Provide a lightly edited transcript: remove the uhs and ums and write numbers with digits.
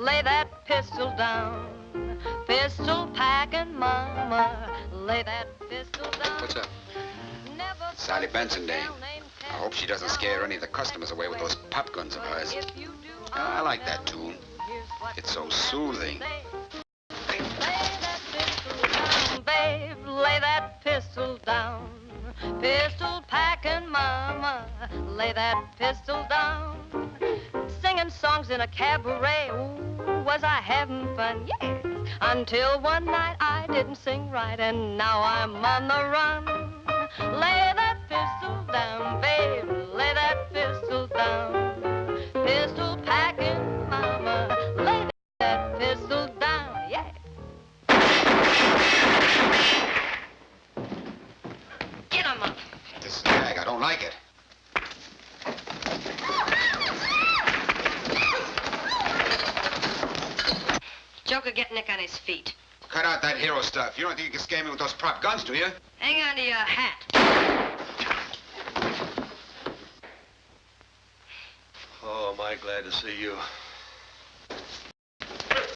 lay that pistol down. Pistol packin', mama, lay that pistol down. What's up? Sally Benson Day. I hope she doesn't scare any of the customers away with those pop guns of hers. I like that tune. It's so soothing. Lay that pistol down, babe, lay that pistol down. Pistol packin', mama, lay that pistol down. Singing songs in a cabaret, ooh, was I having fun? Yes. Until one night I didn't sing right, and now I'm on the run. Lay that pistol down, babe, lay that pistol down. Pistol packin', mama, lay that pistol down, yeah. Get 'em up. This is the bag. I don't like it. Joker, get Nick on his feet. Cut out that hero stuff. You don't think you can scare me with those prop guns, do you? Hang on to your hat. Oh, am I glad to see you.